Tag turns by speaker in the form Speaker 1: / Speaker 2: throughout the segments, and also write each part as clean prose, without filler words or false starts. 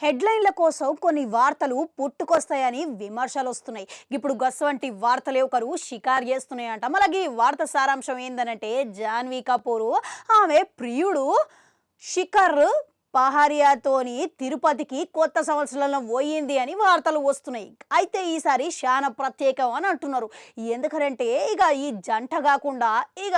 Speaker 1: హెడ్లైన్ల కోసం కొన్ని వార్తలు పుట్టుకొస్తాయని విమర్శలు వస్తున్నాయి. ఇప్పుడు గస్వంటి వార్తలే ఒకరు షికారు చేస్తున్నాయంట. మళ్ళీ ఈ వార్త సారాంశం ఏందనంటే జాన్వీ కపూర్ ఆమె ప్రియుడు శిఖర్ పహారియాతోని తిరుపతికి కొత్త సంవత్సరంలో పోయింది అని వార్తలు వస్తున్నాయి. అయితే ఈసారి చాలా ప్రత్యేకం అని అంటున్నారు. ఎందుకంటే ఇక ఈ జంట కాకుండా ఇక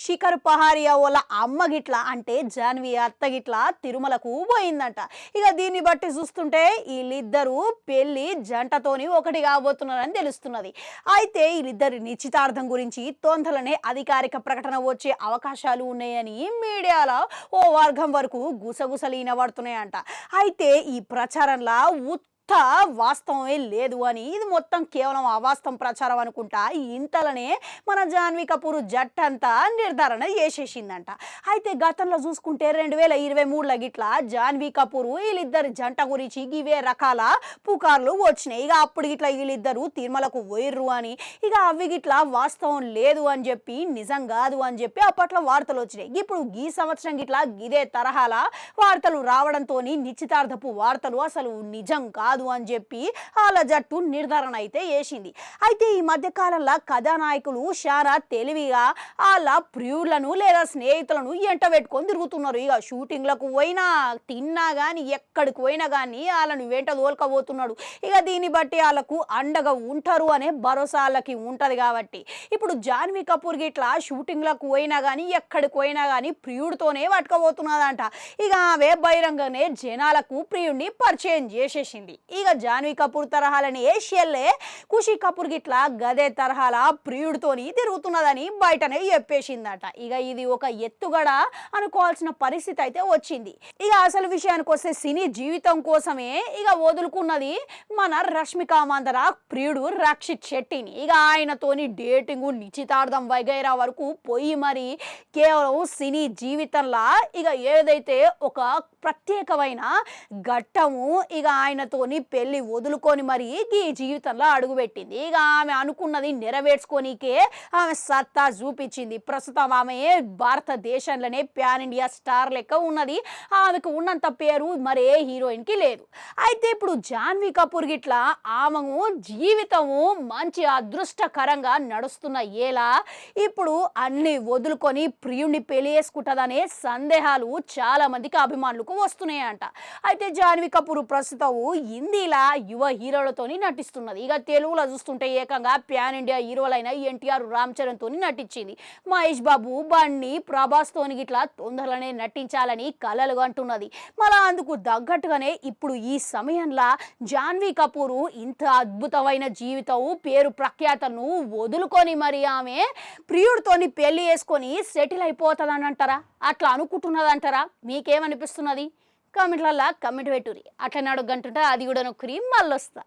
Speaker 1: శిఖర్ పహారియా వాళ్ళ అమ్మ గిట్ల అంటే జాన్వి అత్త గిట్ల తిరుమలకు పోయిందంట. ఇక దీన్ని బట్టి చూస్తుంటే వీళ్ళిద్దరూ పెళ్లి జంటతోని ఒకటి కాబోతున్నారని తెలుస్తున్నది. అయితే వీళ్ళిద్దరి నిశ్చితార్థం గురించి తొందరనే అధికారిక ప్రకటన వచ్చే అవకాశాలు ఉన్నాయని మీడియాలో ఓ వర్గం వరకు గుసగుసలు వినబడుతున్నాయంట. అయితే ఈ ప్రచారంలా వాస్తవమే లేదు అని ఇది మొత్తం కేవలం అవాస్తవం ప్రచారం అనుకుంటా ఇంతలోనే మన జాన్వీ కపూర్ జట్టంతా నిర్ధారణ చేసేసిందంట. అయితే గతంలో చూసుకుంటే 2023లో గిట్లా జాన్వీ కపూర్ వీళ్ళిద్దరి జంట గురించి ఇవే రకాల పుకార్లు వచ్చినాయి. ఇక అప్పుడు గిట్లా వీళ్ళిద్దరు తిరుమలకు పోయిర్రు అని ఇక అవి గిట్లా వాస్తవం లేదు అని చెప్పి నిజం కాదు అని చెప్పి అప్పట్లో వార్తలు వచ్చినాయి. ఇప్పుడు ఈ సంవత్సరం గిట్లా ఇదే తరహాల వార్తలు రావడంతో నిశ్చితార్థపు వార్తలు అసలు నిజం కాదు అని చెప్పి వాళ్ళ జట్టు నిర్ధారణ అయితే చేసింది. అయితే ఈ మధ్య కాలంలో కథానాయకులు చాలా తెలివిగా వాళ్ళ ప్రియులను లేదా స్నేహితులను ఎంట పెట్టుకొని తిరుగుతున్నారు. ఇక షూటింగ్లకు పోయినా తిన్నా కానీ ఎక్కడికి పోయినా కానీ వాళ్ళని వెంట తోలుకపోతున్నాడు. ఇక దీన్ని బట్టి వాళ్ళకు అండగా ఉంటారు అనే భరోసా వాళ్ళకి ఉంటుంది. కాబట్టి ఇప్పుడు జాన్వీ కపూర్ గిట్లా షూటింగ్లకు పోయినా కానీ ఎక్కడికి పోయినా కానీ ప్రియుడితోనే పట్టుకోబోతున్నదంట. ఇక ఆమె బహిరంగనే జనాలకు ప్రియుడిని పరిచయం చేసేసింది. ఇక జాన్వీ కపూర్ తరహాలని ఏషియల్లే ఖుషీ కపూర్ గిట్లా గదే తరహాల ప్రియుడితోని తిరుగుతున్నదని బయటనే చెప్పేసిందట. ఇక ఇది ఒక ఎత్తుగడ అనుకోవాల్సిన పరిస్థితి అయితే వచ్చింది. ఇక అసలు విషయానికి వస్తే సినీ జీవితం కోసమే ఇక వదులుకున్నది మన రష్మిక మందన ప్రియుడు రక్షిత్ శెట్టిని. ఇక ఆయనతోని డేటింగ్ నిశ్చితార్థం వగైరా వరకు పోయి మరి కేవలం సినీ జీవితంలో ఇక ఏదైతే ఒక ప్రత్యేకమైన ఘట్టము ఇక ఆయనతోని పెళ్లి వదులుకొని మరి ఈ జీవితంలో అడుగుపెట్టింది. ఇక ఆమె అనుకున్నది నెరవేర్చుకోనికే ఆమె సత్తా చూపించింది. ప్రస్తుతం ఆమె భారతదేశంలోనే ప్యాన్ ఇండియా స్టార్ లెక్క ఉన్నది. ఆమెకు ఉన్నంత పేరు మరే హీరోయిన్కి లేదు. అయితే ఇప్పుడు జాన్వీ కపూర్ గిట్లా ఆమెను జీవితము మంచి అదృష్టకరంగా నడుస్తున్న ఏలా ఇప్పుడు అన్ని వదులుకొని ప్రియుడిని పెళ్లి చేసుకుంటుందనే సందేహాలు చాలా మందికి అభిమానులకు వస్తున్నాయంట. అయితే జాన్వీ కపూర్ ప్రస్తుతం హిందీలా యువ హీరోలతోని నటిస్తున్నది. ఇక తెలుగులో చూస్తుంటే ఏకంగా ప్యాన్ ఇండియా హీరోలైన ఎన్టీఆర్ రామ్ చరణ్ తోని నటించింది. మహేష్ బాబు బన్నీ ప్రభాస్ తోని గిట్లా తొందరలోనే నటించాలని కలలు అంటున్నది. మళ్ళా అందుకు తగ్గట్టుగానే ఇప్పుడు ఈ సమయంలో జాన్వీ కపూర్ ఇంత అద్భుతమైన జీవితం పేరు ప్రఖ్యాతను వదులుకొని మరి ఆమె ప్రియుడితోని పెళ్లి చేసుకొని సెటిల్ అయిపోతుందని అంటారా? అట్లా అనుకుంటున్నదంటారా? మీకేమనిపిస్తున్నది? కామెంట్లల్లో కమెంట్ పెట్టుర్రి. అట్లా అడుగంటుంటే అది కూడా నొక్కరి మళ్ళొస్తా.